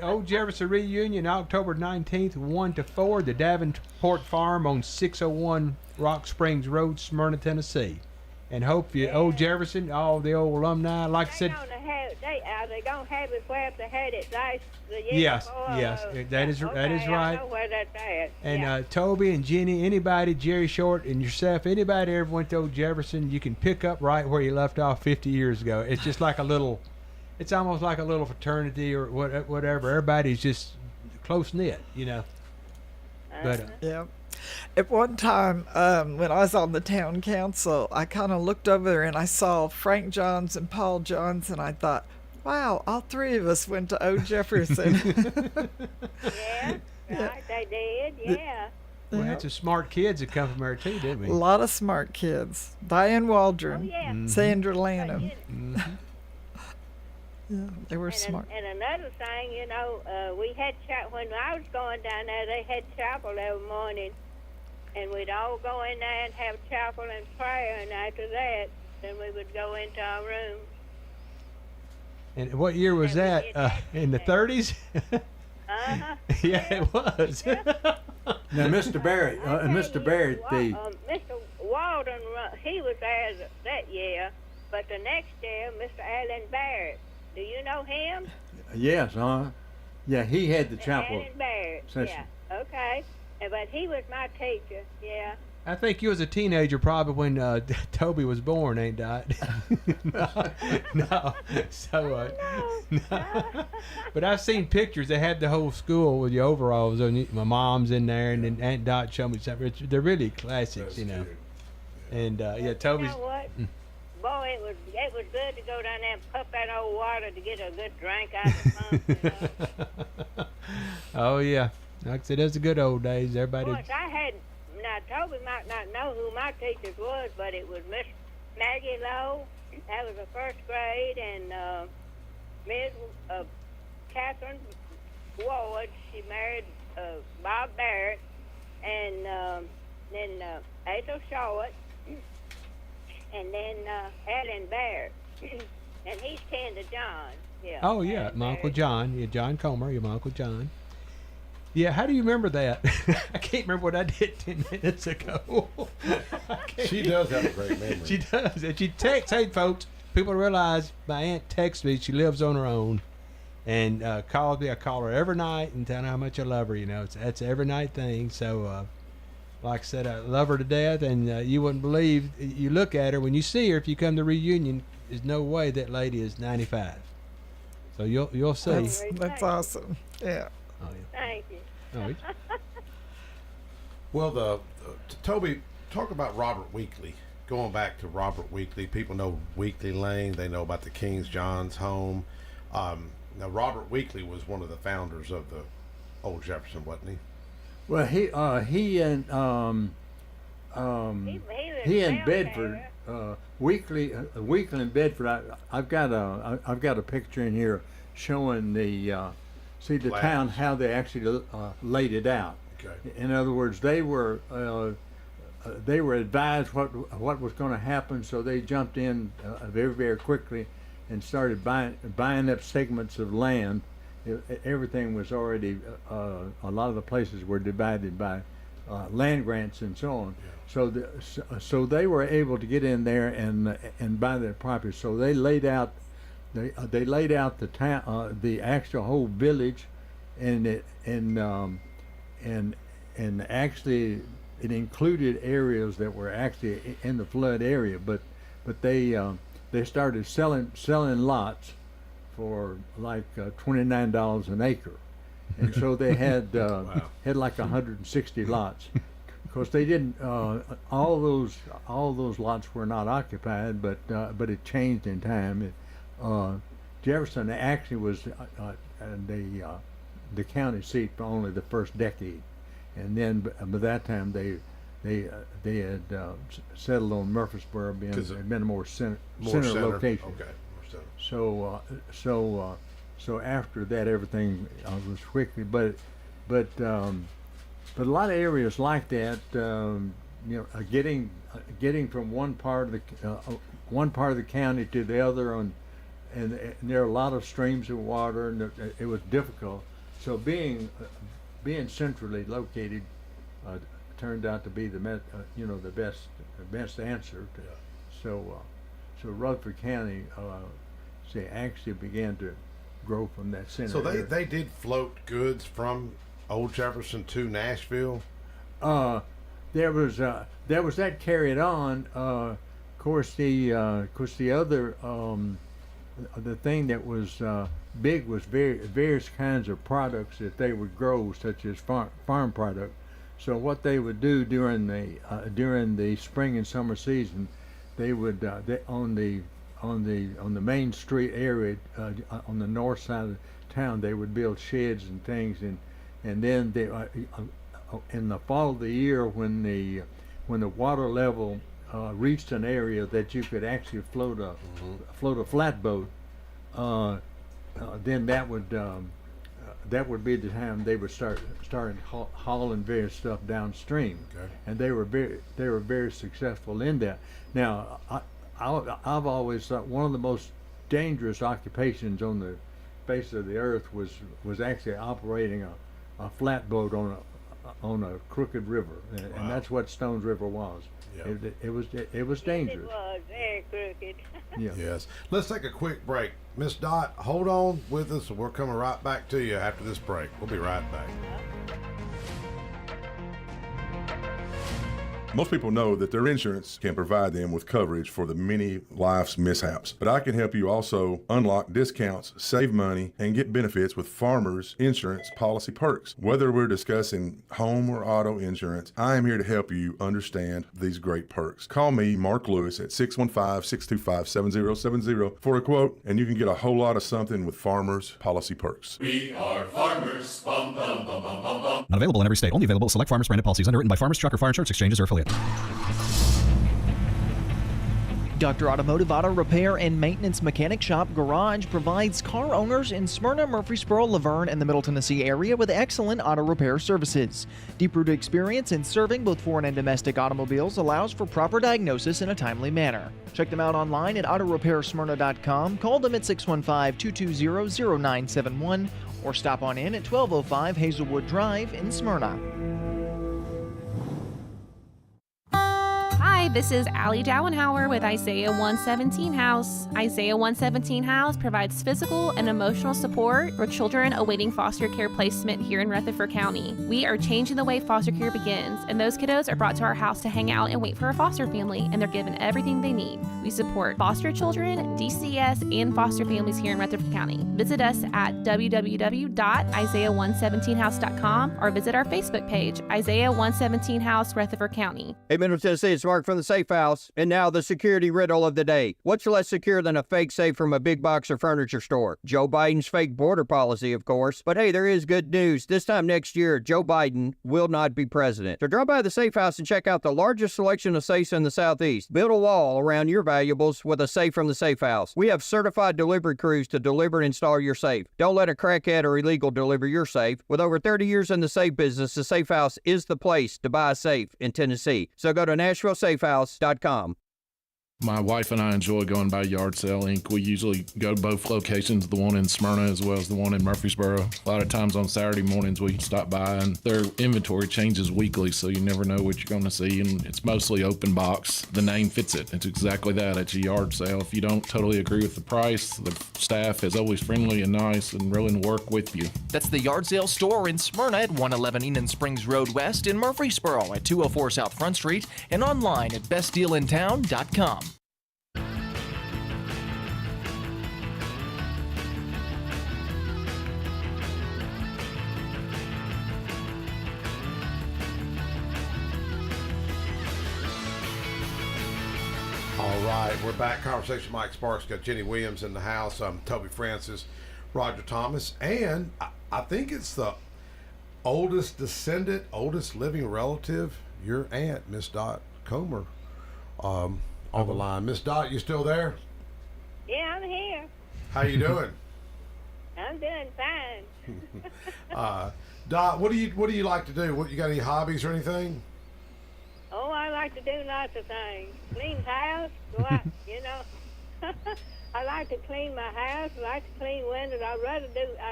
Old Jefferson reunion, October 19th, 1 to 4, the Davenport Farm on 601 Rock Springs Road, Smyrna, Tennessee. and hope you, old Jefferson, all the old alumni, like I said. Are they gonna have it where they had it last the year Yes, before? yes, that is okay, that is right. I know where that's at. And Toby and Jenny, anybody, Jerry Short and yourself, anybody ever went to Old Jefferson, you can pick up right where you left off 50 years ago. It's just like a little, it's almost like a little fraternity or whatever. Everybody's just close knit, you know. But yeah. At one time, when I was on the town council, I kind of looked over there and I saw Frank Johns and Paul Johns, and I thought, wow, all three of us went to Old Jefferson. Yeah, right, they did, yeah. We had some smart kids that come from there too, didn't we? A lot of smart kids. Diane Waldron, Sandra Lanham. Yeah, they were smart. And another thing, you know, we had when I was going down there, they had chapel every morning, and we'd all go in there and have chapel and prayer, and after that, then we would go into our room. And what year was that? In the 30s? Yeah, it was. Now, Mr. Barrett, Mr. Barrett, Mr. Walden, he was there that year, but the next year, Mr. Allen Barrett. Do you know him? Yes, yeah, he had the chapel. Allen Barrett, session. yeah, okay. But he was my teacher, yeah. I think you was a teenager probably when Toby was born, ain't that? No. So, no. But I've seen pictures. They had the whole school with the overalls on. My mom's in there, and then Aunt Dot showed me something. They're really classics, you know. And yeah, Toby's. You know what? Boy, it was good to go down there and pump that old water to get a good drink out of the pump, you know. Oh yeah, like I said, those are good old days. Everybody. Of course, now Toby might not know who my teachers was, but it was Miss Maggie Lowe. That was the first grade, and Miss Catherine Ward. She married Bob Barrett, and then Ethel Short. And then Allen Barrett, and he's kin to John. Yeah. Oh yeah, my Uncle John. Yeah, John Comer. You're my Uncle John. Yeah, how do you remember that? I can't remember what I did 10 minutes ago. She does have a great memory. She does, and she texts. Hey, folks, people realize my aunt texts me. She lives on her own, and calls me. I call her every night and tell her how much I love her. You know, that's an every night thing. So. Like I said, I love her to death, and you wouldn't believe. You look at her when you see her. If you come to reunion, there's no way that lady is 95. So you'll see. That's awesome. Yeah. Oh yeah. Thank you. Oh, Well, Toby, talk about Robert Weekly. Going back to Robert Weekly, people know Weekly Lane. They know about the King's John's home. Now, Robert Weekly was one of the founders of the Old Jefferson, wasn't he? Well, he in Bedford, Weekly in Bedford. I've got a picture in here showing the town, how they actually laid it out. Okay. In other words, they were advised what was going to happen, so they jumped in very, very quickly and started buying up segments of land. Everything was already, a lot of the places were divided by land grants and so on. Yeah. So they were able to get in there and buy their property. So they laid out, the town, the actual whole village, and actually it included areas that were actually in the flood area. But they started selling lots for like $29 an acre, and so they had had like 160 lots. Of course, they didn't. All those lots were not occupied, but it changed in time. Jefferson actually was the county seat for only the first decade, and then by that time they had settled on Murfreesboro being a more center location. Okay. So after that, everything was quickly, but a lot of areas like that, getting from one part of the county to the other, and there are a lot of streams of water, and it was difficult. So being centrally located turned out to be the best answer. so Rutherford County actually began to grow from that center. So area. they did float goods from Old Jefferson to Nashville. There was that carried on. Of course, the other the thing that was big was various kinds of products that they would grow, such as farm product. So what they would do during the spring and summer season, they would on the main street area on the north side of town, they would build sheds and things, and then they in the fall of the year when the water level reached an area that you could actually float a flatboat, then that would be the time they would start hauling various stuff downstream. Okay. And they were very successful in that. Now I've always thought one of the most dangerous occupations on the face of the earth was actually operating a flatboat on a crooked river, and that's what Stones River was. Yep. It was dangerous. It was very crooked. Yeah. Yes. Let's take a quick break. Miss Dot, hold on with us. We're coming right back to you after this break. We'll be right back. Most people know that their insurance can provide them with coverage for the many life's mishaps, but I can help you also unlock discounts, save money, and get benefits with Farmers Insurance policy perks. Whether we're discussing home or auto insurance, I am here to help you understand these great perks. Call me, Mark Lewis, at 615-625-7070 for a quote, and you can get a whole lot of something with Farmers policy perks. We are farmers. Bum, bum, bum, bum, bum, bum. Not available in every state. Only available at select Farmers branded policies underwritten by Farmers Truck or Fire Insurance Exchanges or affiliate. Dr. Automotive Auto Repair and Maintenance Mechanic Shop Garage provides car owners in Smyrna, Murfreesboro, Laverne, and the Middle Tennessee area with excellent auto repair services. Deep-rooted experience in serving both foreign and domestic automobiles allows for proper diagnosis in a timely manner. Check them out online at autorepairsmyrna.com, call them at 615-220-0971, or stop on in at 1205 Hazelwood Drive in Smyrna. Hi, this is Allie Dowenhauer with Isaiah 117 House. Isaiah 117 House provides physical and emotional support for children awaiting foster care placement here in Rutherford County. We are changing the way foster care begins, and those kiddos are brought to our house to hang out and wait for a foster family, and they're given everything they need. We support foster children, DCS, and foster families here in Rutherford County. Visit us at www.isaiah117house.com or visit our Facebook page, Isaiah 117 House, Rutherford County. Hey, Middle Tennessee, it's Mark from the Safe House. And now the security riddle of the day. What's less secure than a fake safe from a big box or furniture store? Joe Biden's fake border policy, of course. But hey, there is good news. This time next year, Joe Biden will not be president. So drop by the Safe House and check out the largest selection of safes in the Southeast. Build a wall around your valuables with a safe from the Safe House. We have certified delivery crews to deliver and install your safe. Don't let a crackhead or illegal deliver your safe. With over 30 years in the safe business, the Safe House is the place to buy a safe in Tennessee. So go to NashvilleSafeHouse.com. My wife and I enjoy going by Yard Sale Inc. We usually go to both locations, the one in Smyrna as well as the one in Murfreesboro. A lot of times on Saturday mornings we stop by, and their inventory changes weekly, so you never know what you're going to see, and it's mostly open box. The name fits it. It's exactly that. It's a yard sale. If you don't totally agree with the price, the staff is always friendly and nice and willing to work with you. That's the Yard Sale Store in Smyrna at 111 Enon Springs Road West, in Murfreesboro at 204 South Front Street, and online at bestdealintown.com. All right, we're back. Conversation Mike Sparks, got Jenny Williams in the house. Toby Francis, Roger Thomas, and I think it's the oldest descendant, oldest living relative, your aunt, Miss Dot Comer, on the line. Miss Dot, you still there? Yeah, I'm here. How you doing? I'm doing fine. Dot, what do you like to do? What, you got any hobbies or anything? Oh, I like to do lots of things. Clean house, go out, you know. I like to clean my house. I like to clean windows. I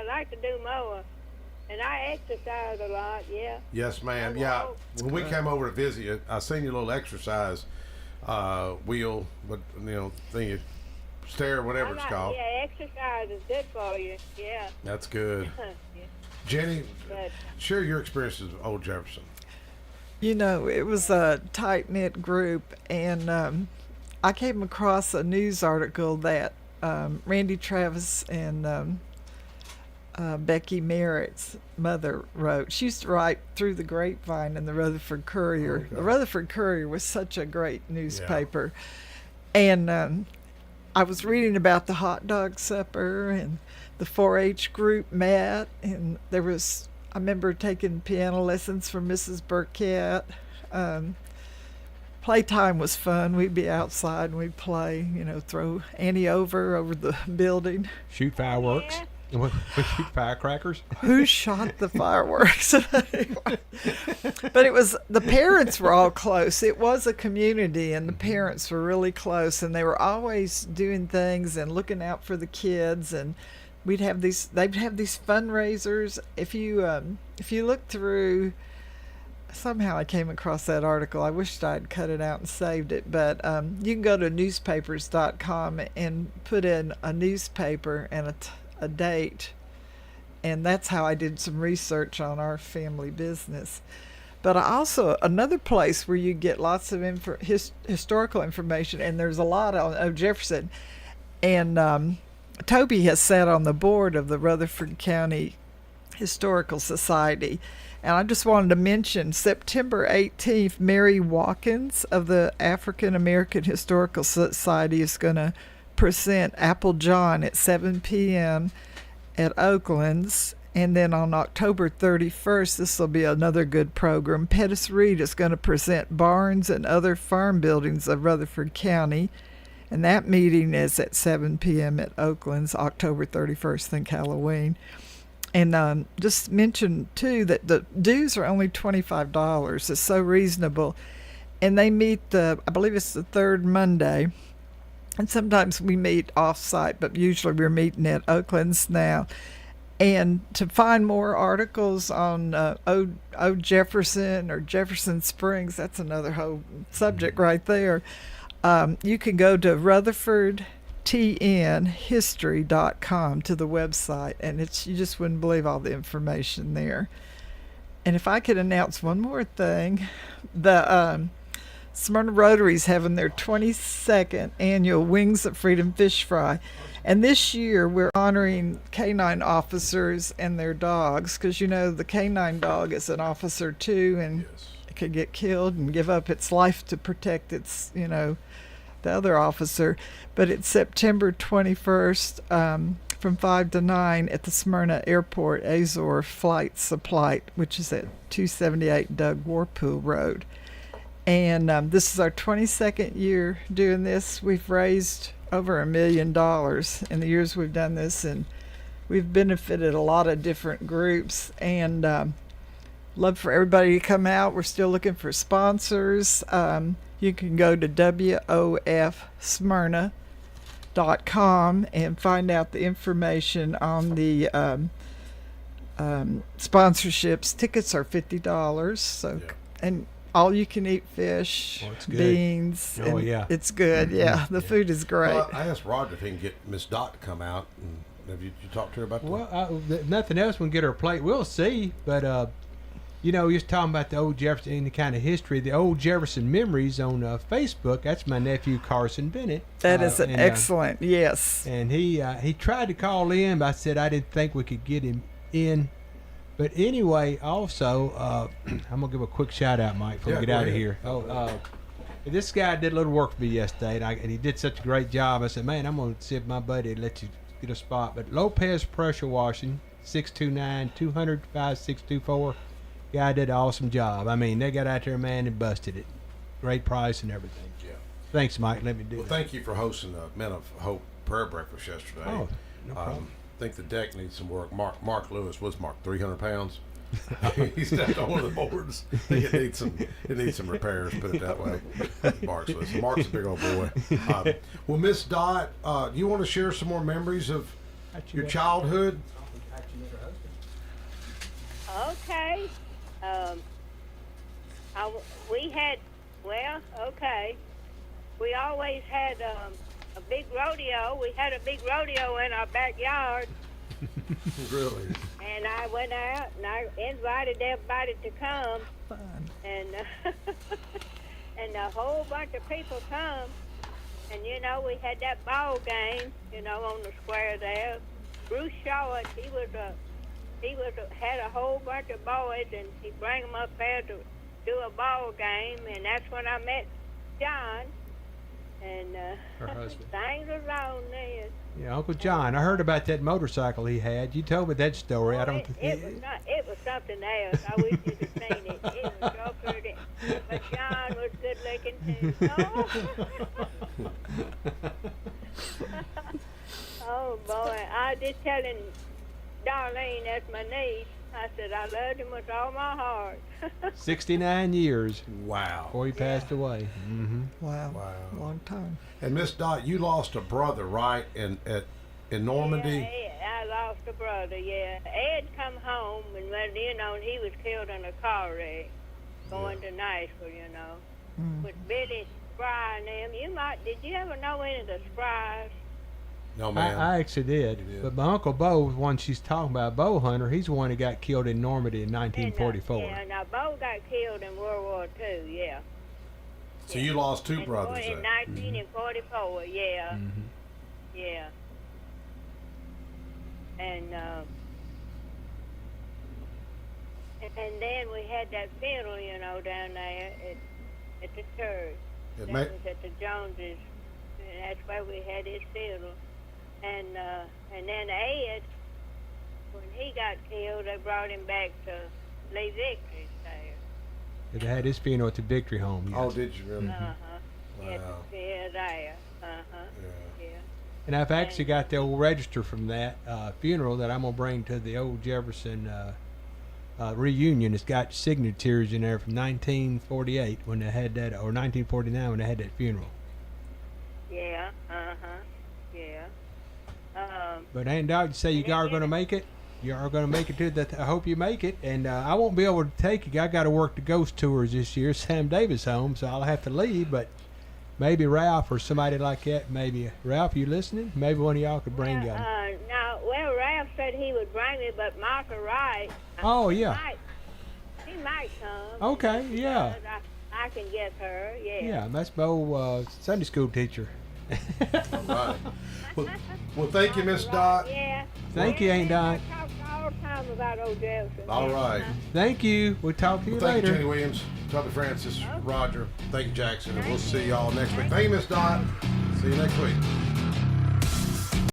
like to do mower. And I exercise a lot, yeah. Yes, ma'am. Yeah. When we came over to visit you, I seen your little exercise wheel, but thing you stair, whatever it's called. Yeah, exercise is good for you. Yeah. That's good. Yeah. Jenny, But share your experiences with Old Jefferson. It was a tight-knit group, and I came across a news article that Randy Travis and Becky Merritt's mother wrote. She used to write through the grapevine in the Rutherford Courier. The Rutherford Courier was such a great newspaper. And I was reading about the hot dog supper, and the 4-H group met, and I remember taking piano lessons from Mrs. Burkett. Playtime was fun. We'd be outside and we'd play, throw Annie over the building. Shoot fireworks. We shoot firecrackers. Who shot the fireworks? But the parents were all close. It was a community, and the parents were really close, and they were always doing things and looking out for the kids. And they'd have these fundraisers. If you look through, somehow I came across that article. I wished I'd cut it out and saved it, but you can go to newspapers.com and put in a newspaper and a date, and that's how I did some research on our family business. But another place where you get lots of historical information, and there's a lot on Jefferson, and Toby has sat on the board of the Rutherford County Historical Society, and I just wanted to mention September 18th, Mary Watkins of the African American Historical Society is going to present Apple John at 7 p.m. at Oakland's. And then on October 31st, this will be another good program. Pettis Reed is going to present Barns and Other Farm Buildings of Rutherford County. And that meeting is at 7 p.m. at Oakland's, October 31st, think Halloween. And just mention, too, that the dues are only $25. It's so reasonable. And they meet I believe it's the third Monday. And sometimes we meet off-site, but usually we're meeting at Oakland's now. And to find more articles on Old Jefferson or Jefferson Springs, that's another whole subject right there. You can go to RutherfordTNHistory.com to the website, and you just wouldn't believe all the information there. And if I could announce one more thing, the Smyrna Rotary's having their 22nd annual Wings of Freedom Fish Fry. And this year we're honoring canine officers and their dogs, because the canine dog is an officer too, and it could get killed and give up its life to protect its, the other officer. But it's September 21st from 5 to 9 at the Smyrna Airport Azor Flight Supply, which is at 278 Doug Warpool Road. And this is our 22nd year doing this. We've raised over $1 million in the years we've done this, and we've benefited a lot of different groups. And love for everybody to come out. We're still looking for sponsors. You can go to WOFSmyrna.com and find out the information on the sponsorships. Tickets are $50. And all you can eat fish, beans. Oh, yeah. It's good. Yeah. The food is great. Well, I asked Roger if he can get Miss Dot to come out. And have you talked to her about that? Well, nothing else would get her plate. We'll see. But, you're talking about the Old Jefferson and the kind of history, the Old Jefferson Memories on Facebook. That's my nephew, Carson Bennett. That is excellent. Yes. And he tried to call in, but I said I didn't think we could get him in. But anyway, also, I'm going to give a quick shout out, Mike, before we get out of here. This guy did a little work for me yesterday, and he did such a great job. I said, man, I'm going to see if my buddy would let you get a spot. But Lopez Pressure Washing, 629-200-5624. Guy did an awesome job. I mean, they got out there, man, and busted it. Great price and everything. Yeah. Thanks, Mike. Let me do that. Thank you for hosting the Men of Hope prayer breakfast yesterday. Oh, no problem. I think the deck needs some work. Mark Lewis was 300 pounds. He stepped on one of the boards. I think it needs some repairs, put it that way. Mark's a big old boy. Well, Miss Dot, do you want to share some more memories of your childhood? Okay. we always had a big rodeo. We had a big rodeo in our backyard. Really? And I went out and I invited everybody to come. And and a whole bunch of people come. And, you know, we had that ball game, you know, on the square there. Bruce Short, had a whole bunch of boys, and he bring them up there to do a ball game, and that's when I met John. And Her husband. things was on then. Yeah, Uncle John. I heard about that motorcycle he had. You told me that story. I don't. It was something else. I wish you'd have seen it. It was so pretty. But John was good looking too. Oh boy, I was just telling Darlene, that's my niece. I said I loved him with all my heart. 69 years. Wow. Before he passed away. Mm-hmm. Wow. Long time. And Miss Dot, you lost a brother, right? In Normandy. Yeah, I lost a brother. Yeah, Ed come home and you know, and he was killed in a car wreck going to Nashville. You know, with Billy Spry and them. Did you ever know any of the Sprys? No, man. I actually did. But my Uncle Bo, the one she's talking about, Bo Hunter, he's the one that got killed in Normandy in 1944. Yeah, now Bo got killed in World War II, yeah. So you lost two brothers In then. 1944, yeah. Mm-hmm. Yeah. And then we had that funeral, you know, down there at the church. That was at the Joneses. And that's where we had his funeral. And then Ed, when he got killed, they brought him back to Lee Victory's there. They had his funeral at the Victory Home. Yes. Oh, did you really? Uh-huh. Wow. Yeah, there. Uh-huh. Yeah. And I've actually got the old register from that funeral that I'm going to bring to the old Jefferson reunion. It's got signatures in there from 1948 when they had that, or 1949 when they had that funeral. Yeah, uh-huh, yeah. But Aunt Dot, you say you are going to make it? You are going to make it to that. I hope you make it. And I won't be able to take you. I got to work the ghost tours this year. Sam Davis home, so I'll have to leave. But maybe Ralph or somebody like that. Maybe Ralph, you listening? Maybe one of y'all could bring them. Well, Ralph said he would bring me, but Martha Wright. Oh, yeah. He might come. Okay, yeah. I can get her. Yeah. Yeah, that's Bo, Sunday school teacher. All right. Well, thank you, Miss Dot. Yeah. Thank you, Aunt Dot. I talk all the time about old Jefferson. All right. Thank you. We'll talk to you Thank later. you, Jenny Williams, Tubby Francis, Roger. Thank you, Jackson. And we'll see y'all next week. Thank you, Miss Dot. See you next week.